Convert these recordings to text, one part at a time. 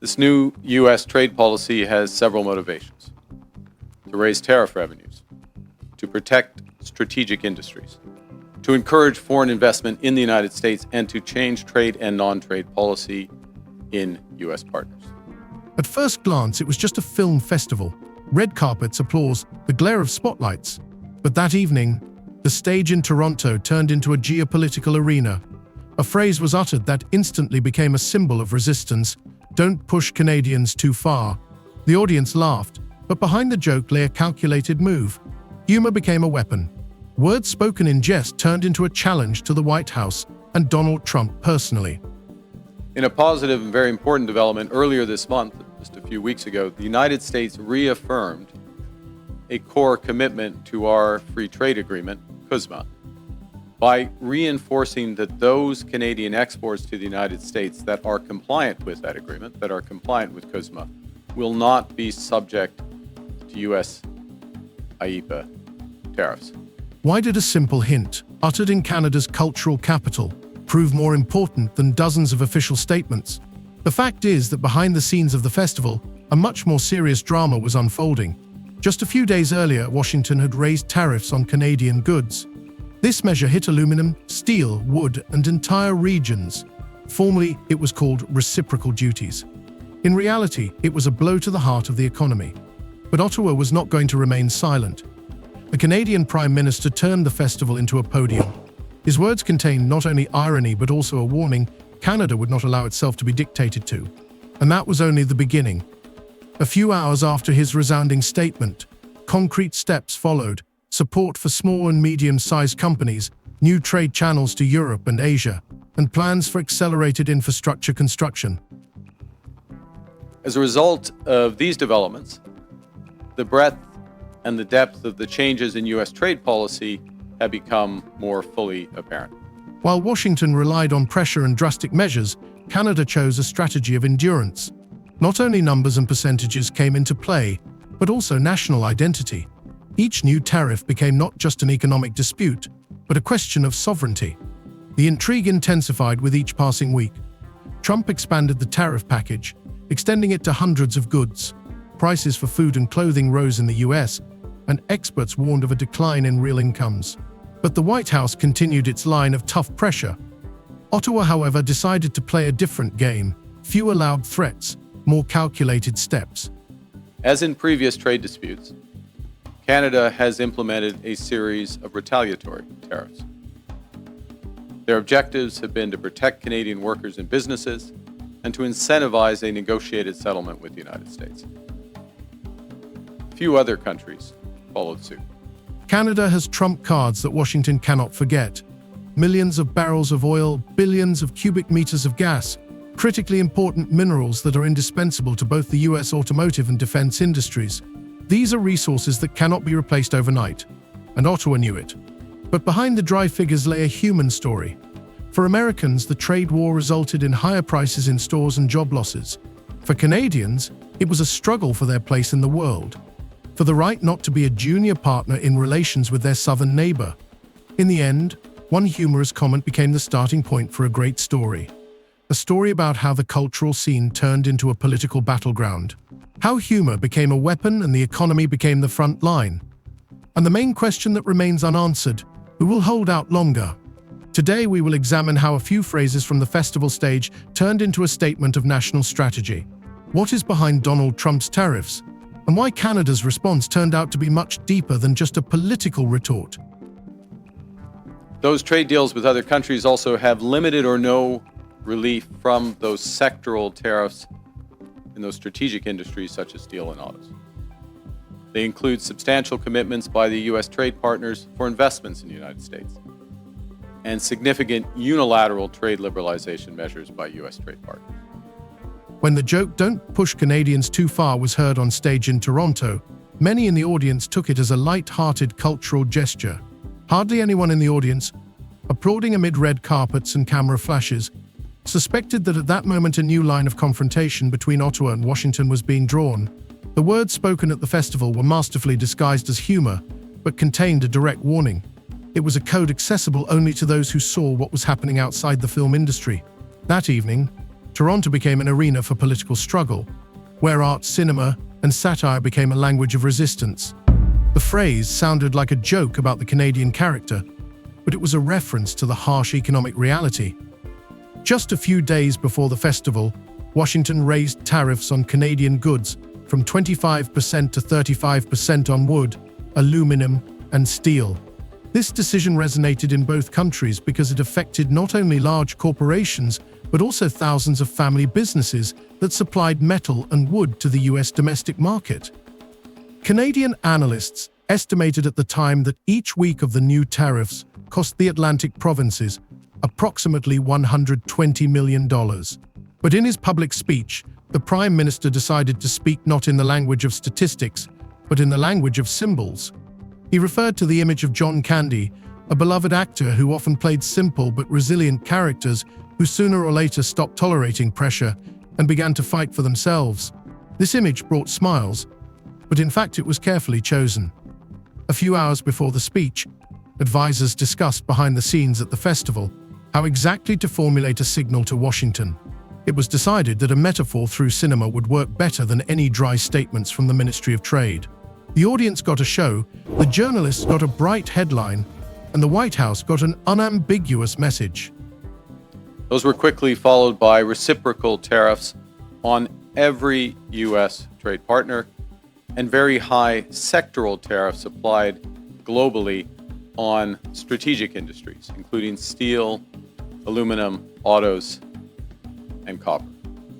This new U.S. trade policy has several motivations: to raise tariff revenues, to protect strategic industries, to encourage foreign investment in the United States, and to change trade and non-trade policy in U.S. partners. At first glance, it was just a film festival. Red carpets, applause, the glare of spotlights. But that evening, the stage in Toronto turned into a geopolitical arena. A phrase was uttered that instantly became a symbol of resistance: "Don't push Canadians too far." The audience laughed, but behind the joke lay a calculated move. Humor became a weapon. Words spoken in jest turned into a challenge to the White House and Donald Trump personally. In a positive and very important development earlier this month, just a few weeks ago, the United States reaffirmed a core commitment to our free trade agreement, CUSMA, by reinforcing that those Canadian exports to the United States that are compliant with that agreement, that are compliant with CUSMA, will not be subject to U.S. IEEPA tariffs. Why did a simple hint, uttered in Canada's cultural capital, prove more important than dozens of official statements? The fact is that behind the scenes of the festival, a much more serious drama was unfolding. Just a few days earlier, Washington had raised tariffs on Canadian goods. This measure hit aluminum, steel, wood, and entire regions. Formerly, it was called reciprocal duties. In reality, it was a blow to the heart of the economy. But Ottawa was not going to remain silent. The Canadian Prime Minister turned the festival into a podium. His words contained not only irony but also a warning: Canada would not allow itself to be dictated to. And that was only the beginning. A few hours after his resounding statement, concrete steps followed: support for small and medium-sized companies, new trade channels to Europe and Asia, and plans for accelerated infrastructure construction. As a result of these developments, the breadth and the depth of the changes in U.S. trade policy have become more fully apparent. While Washington relied on pressure and drastic measures, Canada chose a strategy of endurance. Not only numbers and percentages came into play, but also national identity. Each new tariff became not just an economic dispute, but a question of sovereignty. The intrigue intensified with each passing week. Trump expanded the tariff package, extending it to hundreds of goods. Prices for food and clothing rose in the US, and experts warned of a decline in real incomes. But the White House continued its line of tough pressure. Ottawa, however, decided to play a different game: fewer loud threats, more calculated steps. As in previous trade disputes, Canada has implemented a series of retaliatory tariffs. Their objectives have been to protect Canadian workers and businesses and to incentivize a negotiated settlement with the United States. Few other countries followed suit. Canada has trump cards that Washington cannot forget: millions of barrels of oil, billions of cubic meters of gas, critically important minerals that are indispensable to both the U.S. automotive and defense industries. These are resources that cannot be replaced overnight, and Ottawa knew it. But behind the dry figures lay a human story. For Americans, the trade war resulted in higher prices in stores and job losses. For Canadians, it was a struggle for their place in the world, for the right not to be a junior partner in relations with their southern neighbor. In the end, one humorous comment became the starting point for a great story. A story about how the cultural scene turned into a political battleground. How humor became a weapon and the economy became the front line. And the main question that remains unanswered: who will hold out longer? Today we will examine how a few phrases from the festival stage turned into a statement of national strategy. What is behind Donald Trump's tariffs? And why Canada's response turned out to be much deeper than just a political retort. Those trade deals with other countries also have limited or no relief from those sectoral tariffs in those strategic industries such as steel and autos. They include substantial commitments by the U.S. trade partners for investments in the United States and significant unilateral trade liberalization measures by U.S. trade partners. When the joke "Don't push Canadians too far" was heard on stage in Toronto, many in the audience took it as a light-hearted cultural gesture. Hardly anyone in the audience, applauding amid red carpets and camera flashes, suspected that at that moment a new line of confrontation between Ottawa and Washington was being drawn. The words spoken at the festival were masterfully disguised as humor, but contained a direct warning. It was a code accessible only to those who saw what was happening outside the film industry. That evening, Toronto became an arena for political struggle, where art, cinema, and satire became a language of resistance. The phrase sounded like a joke about the Canadian character, but it was a reference to the harsh economic reality. Just a few days before the festival, Washington raised tariffs on Canadian goods from 25% to 35% on wood, aluminum, and steel. This decision resonated in both countries because it affected not only large corporations, but also thousands of family businesses that supplied metal and wood to the US domestic market. Canadian analysts estimated at the time that each week of the new tariffs cost the Atlantic provinces approximately $120 million. But in his public speech, the Prime Minister decided to speak not in the language of statistics, but in the language of symbols. He referred to the image of John Candy, a beloved actor who often played simple but resilient characters who sooner or later stopped tolerating pressure and began to fight for themselves. This image brought smiles, but in fact it was carefully chosen. A few hours before the speech, advisors discussed behind the scenes at the festival how exactly to formulate a signal to Washington. It was decided that a metaphor through cinema would work better than any dry statements from the Ministry of Trade. The audience got a show, the journalists got a bright headline, and the White House got an unambiguous message. Those were quickly followed by reciprocal tariffs on every U.S. trade partner and very high sectoral tariffs applied globally on strategic industries, including steel, aluminum, autos, and copper.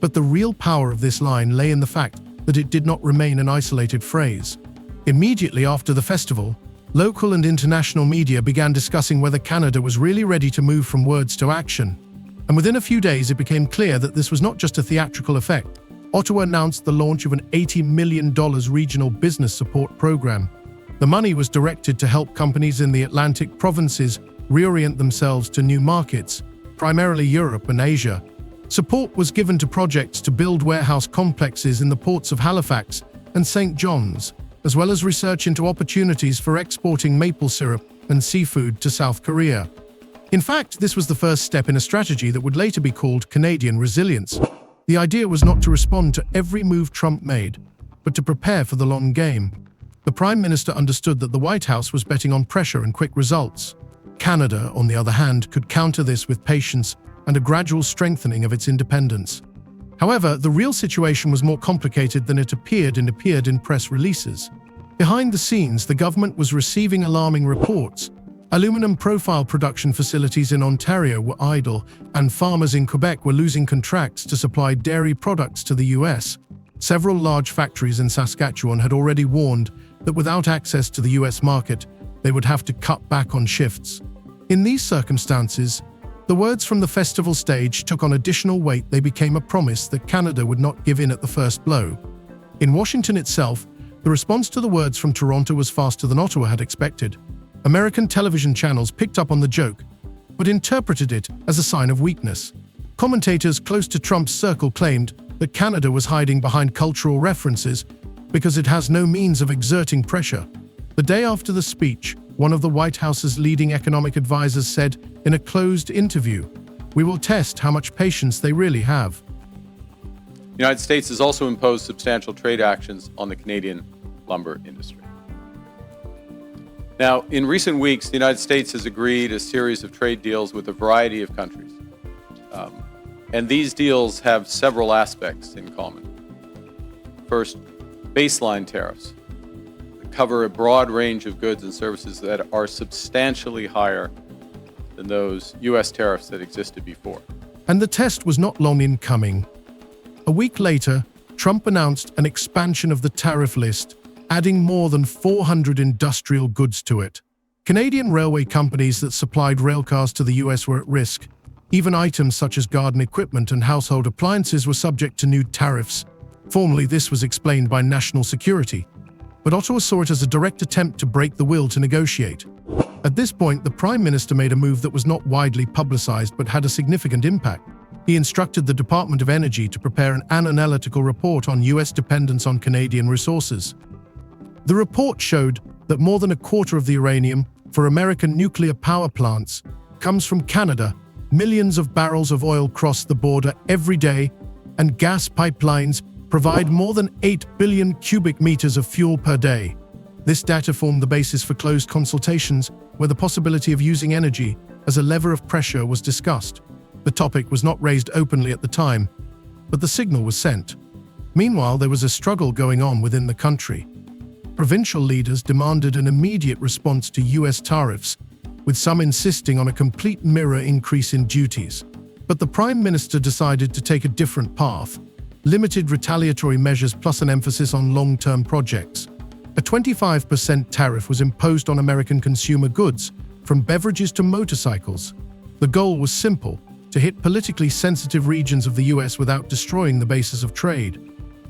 But the real power of this line lay in the fact that it did not remain an isolated phrase. Immediately after the festival, local and international media began discussing whether Canada was really ready to move from words to action. And within a few days, it became clear that this was not just a theatrical effect. Ottawa announced the launch of an $80 million regional business support program. The money was directed to help companies in the Atlantic provinces reorient themselves to new markets, primarily Europe and Asia. Support was given to projects to build warehouse complexes in the ports of Halifax and St. John's, as well as research into opportunities for exporting maple syrup and seafood to South Korea. In fact, this was the first step in a strategy that would later be called Canadian resilience. The idea was not to respond to every move Trump made, but to prepare for the long game. The Prime Minister understood that the White House was betting on pressure and quick results. Canada, on the other hand, could counter this with patience and a gradual strengthening of its independence. However, the real situation was more complicated than it appeared in press releases. Behind the scenes, the government was receiving alarming reports. Aluminum profile production facilities in Ontario were idle, and farmers in Quebec were losing contracts to supply dairy products to the US. Several large factories in Saskatchewan had already warned that without access to the US market, they would have to cut back on shifts. In these circumstances, the words from the festival stage took on additional weight. They became a promise that Canada would not give in at the first blow. In Washington itself, the response to the words from Toronto was faster than Ottawa had expected. American television channels picked up on the joke, but interpreted it as a sign of weakness. Commentators close to Trump's circle claimed that Canada was hiding behind cultural references because it has no means of exerting pressure. The day after the speech, one of the White House's leading economic advisors said in a closed interview, "We will test how much patience they really have." The United States has also imposed substantial trade actions on the Canadian lumber industry. Now, in recent weeks, the United States has agreed a series of trade deals with a variety of countries. And these deals have several aspects in common. First, baseline tariffs that cover a broad range of goods and services that are substantially higher than those U.S. tariffs that existed before. And the test was not long in coming. A week later, Trump announced an expansion of the tariff list, adding more than 400 industrial goods to it. Canadian railway companies that supplied railcars to the US were at risk. Even items such as garden equipment and household appliances were subject to new tariffs. Formally, this was explained by national security, but Ottawa saw it as a direct attempt to break the will to negotiate. At this point, the Prime Minister made a move that was not widely publicized but had a significant impact. He instructed the Department of Energy to prepare an analytical report on US dependence on Canadian resources. The report showed that more than a quarter of the uranium for American nuclear power plants comes from Canada, Millions of barrels of oil cross the border every day, and gas pipelines provide more than 8 billion cubic meters of fuel per day. This data formed the basis for closed consultations where the possibility of using energy as a lever of pressure was discussed. The topic was not raised openly at the time, but the signal was sent. Meanwhile, there was a struggle going on within the country. Provincial leaders demanded an immediate response to US tariffs, with some insisting on a complete mirror increase in duties. But the Prime Minister decided to take a different path, limited retaliatory measures plus an emphasis on long-term projects. A 25% tariff was imposed on American consumer goods, from beverages to motorcycles. The goal was simple: to hit politically sensitive regions of the US without destroying the basis of trade.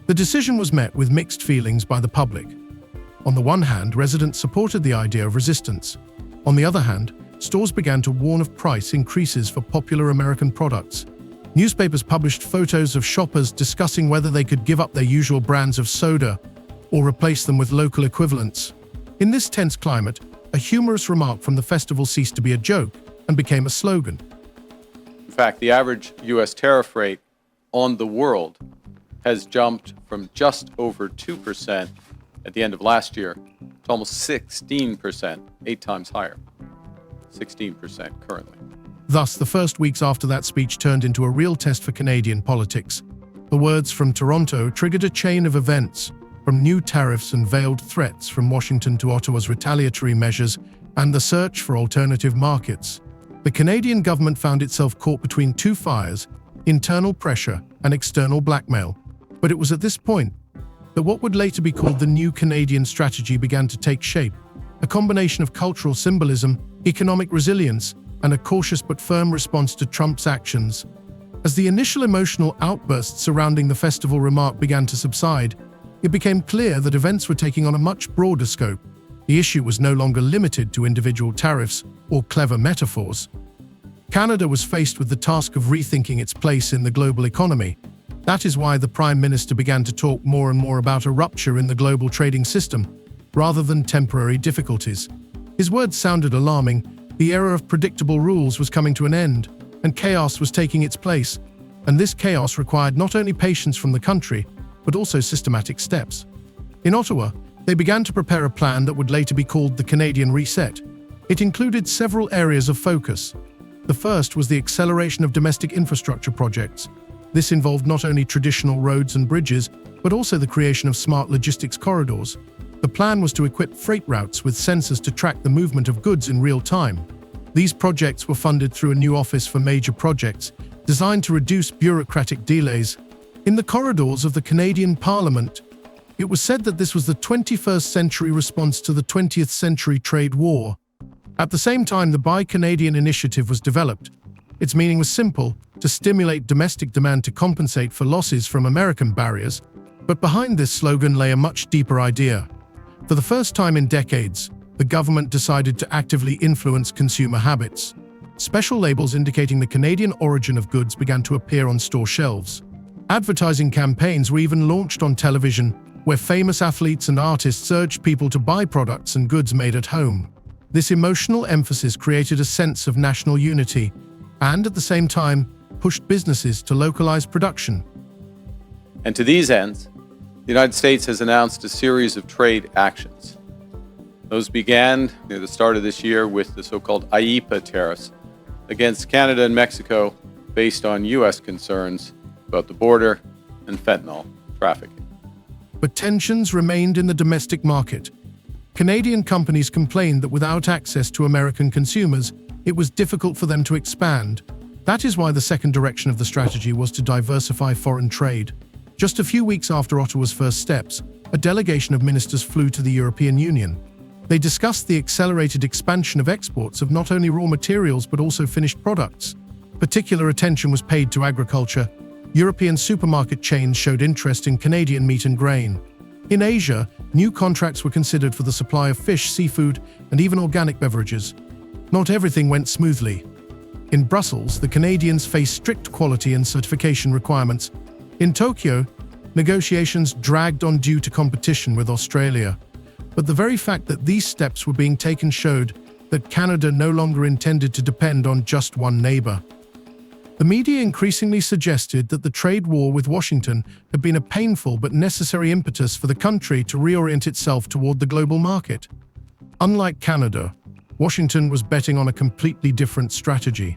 The decision was met with mixed feelings by the public. On the one hand, residents supported the idea of resistance. On the other hand, stores began to warn of price increases for popular American products. Newspapers published photos of shoppers discussing whether they could give up their usual brands of soda or replace them with local equivalents. In this tense climate, a humorous remark from the festival ceased to be a joke and became a slogan. In fact, the average U.S. tariff rate on the world has jumped from just over 2% at the end of last year to almost 16%, 8 times higher. 16% currently. Thus, the first weeks after that speech turned into a real test for Canadian politics. The words from Toronto triggered a chain of events, from new tariffs and veiled threats from Washington to Ottawa's retaliatory measures and the search for alternative markets. The Canadian government found itself caught between two fires: internal pressure and external blackmail. But it was at this point that what would later be called the new Canadian strategy began to take shape, a combination of cultural symbolism, economic resilience, and a cautious but firm response to Trump's actions. As the initial emotional outbursts surrounding the festival remark began to subside, it became clear that events were taking on a much broader scope. The issue was no longer limited to individual tariffs or clever metaphors. Canada was faced with the task of rethinking its place in the global economy. That is why the Prime Minister began to talk more and more about a rupture in the global trading system, rather than temporary difficulties. His words sounded alarming. The era of predictable rules was coming to an end, and chaos was taking its place. And this chaos required not only patience from the country, but also systematic steps. In Ottawa, they began to prepare a plan that would later be called the Canadian Reset. It included several areas of focus. The first was the acceleration of domestic infrastructure projects. This involved not only traditional roads and bridges, but also the creation of smart logistics corridors. The plan was to equip freight routes with sensors to track the movement of goods in real time. These projects were funded through a new Office for Major Projects, designed to reduce bureaucratic delays. In the corridors of the Canadian Parliament, it was said that this was the 21st century response to the 20th century trade war. At the same time, the Buy Canadian initiative was developed. Its meaning was simple: to stimulate domestic demand to compensate for losses from American barriers. But behind this slogan lay a much deeper idea. For the first time in decades, the government decided to actively influence consumer habits. Special labels indicating the Canadian origin of goods began to appear on store shelves. Advertising campaigns were even launched on television, where famous athletes and artists urged people to buy products and goods made at home. This emotional emphasis created a sense of national unity, and at the same time, pushed businesses to localize production. And to these ends, the United States has announced a series of trade actions. Those began near the start of this year with the so-called IEEPA tariffs against Canada and Mexico based on U.S. concerns about the border and fentanyl trafficking. But tensions remained in the domestic market. Canadian companies complained that without access to American consumers, it was difficult for them to expand. That is why the second direction of the strategy was to diversify foreign trade. Just a few weeks after Ottawa's first steps, a delegation of ministers flew to the European Union. They discussed the accelerated expansion of exports of not only raw materials but also finished products. Particular attention was paid to agriculture. European supermarket chains showed interest in Canadian meat and grain. In Asia, new contracts were considered for the supply of fish, seafood, and even organic beverages. Not everything went smoothly. In Brussels, the Canadians faced strict quality and certification requirements. In Tokyo, negotiations dragged on due to competition with Australia. But the very fact that these steps were being taken showed that Canada no longer intended to depend on just one neighbor. The media increasingly suggested that the trade war with Washington had been a painful but necessary impetus for the country to reorient itself toward the global market. Unlike Canada, Washington was betting on a completely different strategy.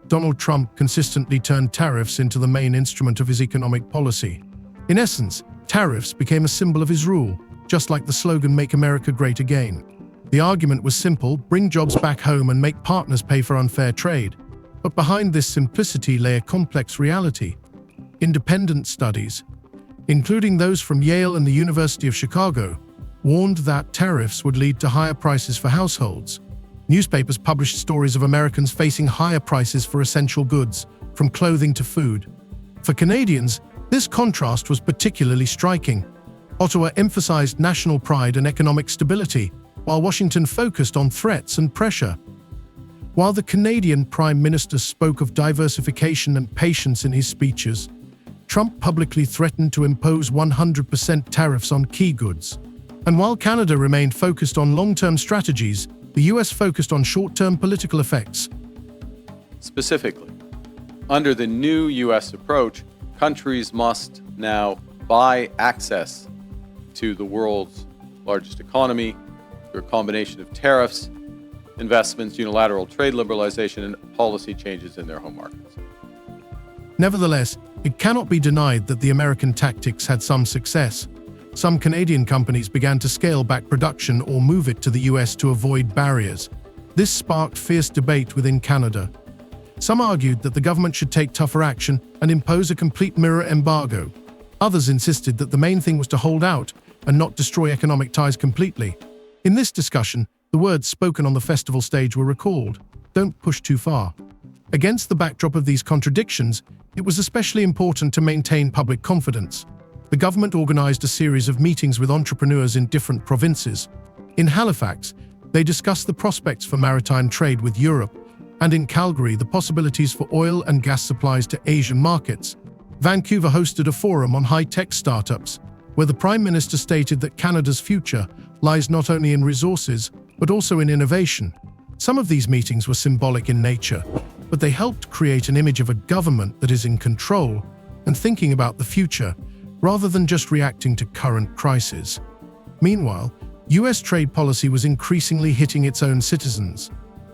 Donald Trump consistently turned tariffs into the main instrument of his economic policy. In essence, tariffs became a symbol of his rule, just like the slogan "Make America Great Again." The argument was simple: bring jobs back home and make partners pay for unfair trade. But behind this simplicity lay a complex reality. Independent studies, including those from Yale and the University of Chicago, warned that tariffs would lead to higher prices for households. Newspapers published stories of Americans facing higher prices for essential goods, from clothing to food. For Canadians, this contrast was particularly striking. Ottawa emphasized national pride and economic stability, while Washington focused on threats and pressure. While the Canadian Prime Minister spoke of diversification and patience in his speeches, Trump publicly threatened to impose 100% tariffs on key goods. And while Canada remained focused on long-term strategies, the US focused on short-term political effects. Specifically, under the new US approach, countries must now buy access to the world's largest economy through a combination of tariffs, investments, unilateral trade liberalization, and policy changes in their home markets. Nevertheless, it cannot be denied that the American tactics had some success. Some Canadian companies began to scale back production or move it to the US to avoid barriers. This sparked fierce debate within Canada. Some argued that the government should take tougher action and impose a complete mirror embargo. Others insisted that the main thing was to hold out and not destroy economic ties completely. In this discussion, the words spoken on the festival stage were recalled: "Don't push too far." Against the backdrop of these contradictions, it was especially important to maintain public confidence. The government organized a series of meetings with entrepreneurs in different provinces. In Halifax, they discussed the prospects for maritime trade with Europe, and in Calgary, the possibilities for oil and gas supplies to Asian markets. Vancouver hosted a forum on high-tech startups, where the Prime Minister stated that Canada's future lies not only in resources, but also in innovation. Some of these meetings were symbolic in nature, but they helped create an image of a government that is in control and thinking about the future, rather than just reacting to current crises. Meanwhile, US trade policy was increasingly hitting its own citizens.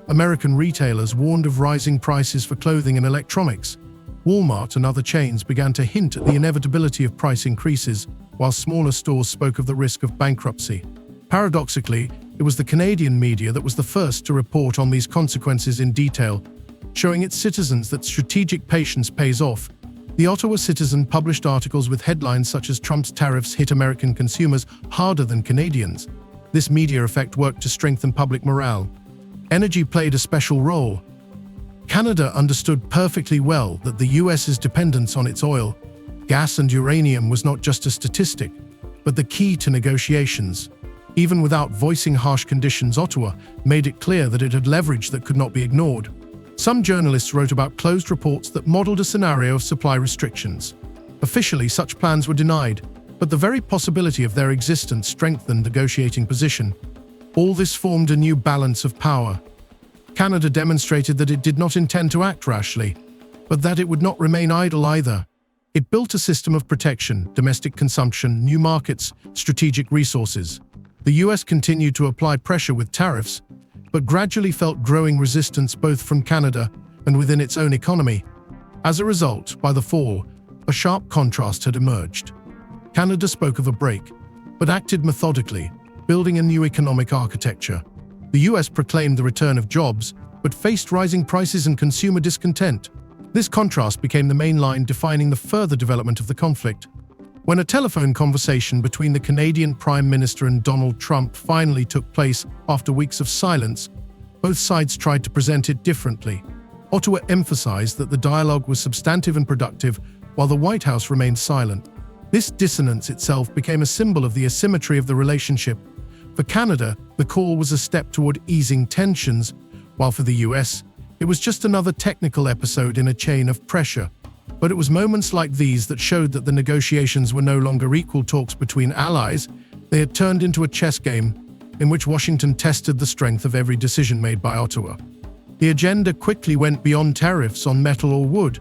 American retailers warned of rising prices for clothing and electronics. Walmart and other chains began to hint at the inevitability of price increases, while smaller stores spoke of the risk of bankruptcy. Paradoxically, it was the Canadian media that was the first to report on these consequences in detail, showing its citizens that strategic patience pays off. The Ottawa Citizen published articles with headlines such as "Trump's tariffs hit American consumers harder than Canadians." This media effect worked to strengthen public morale. Energy played a special role. Canada understood perfectly well that the US's dependence on its oil, gas, and uranium was not just a statistic, but the key to negotiations. Even without voicing harsh conditions, Ottawa made it clear that it had leverage that could not be ignored. Some journalists wrote about closed reports that modeled a scenario of supply restrictions. Officially, such plans were denied, but the very possibility of their existence strengthened the negotiating position. All this formed a new balance of power. Canada demonstrated that it did not intend to act rashly, but that it would not remain idle either. It built a system of protection, domestic consumption, new markets, strategic resources. The US continued to apply pressure with tariffs, but gradually felt growing resistance both from Canada and within its own economy. As a result, by the fall, a sharp contrast had emerged. Canada spoke of a break, but acted methodically, building a new economic architecture. The US proclaimed the return of jobs, but faced rising prices and consumer discontent. This contrast became the main line defining the further development of the conflict. When a telephone conversation between the Canadian Prime Minister and Donald Trump finally took place after weeks of silence, both sides tried to present it differently. Ottawa emphasized that the dialogue was substantive and productive, while the White House remained silent. This dissonance itself became a symbol of the asymmetry of the relationship. For Canada, the call was a step toward easing tensions, while for the US, it was just another technical episode in a chain of pressure. But it was moments like these that showed that the negotiations were no longer equal talks between allies. They had turned into a chess game in which Washington tested the strength of every decision made by Ottawa. The agenda quickly went beyond tariffs on metal or wood.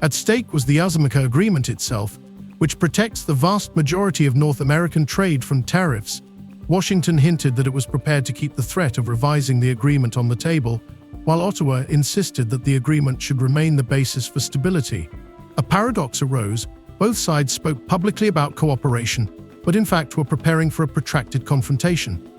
At stake was the USMCA agreement itself, which protects the vast majority of North American trade from tariffs. Washington hinted that it was prepared to keep the threat of revising the agreement on the table, while Ottawa insisted that the agreement should remain the basis for stability. A paradox arose. Both sides spoke publicly about cooperation, but in fact were preparing for a protracted confrontation.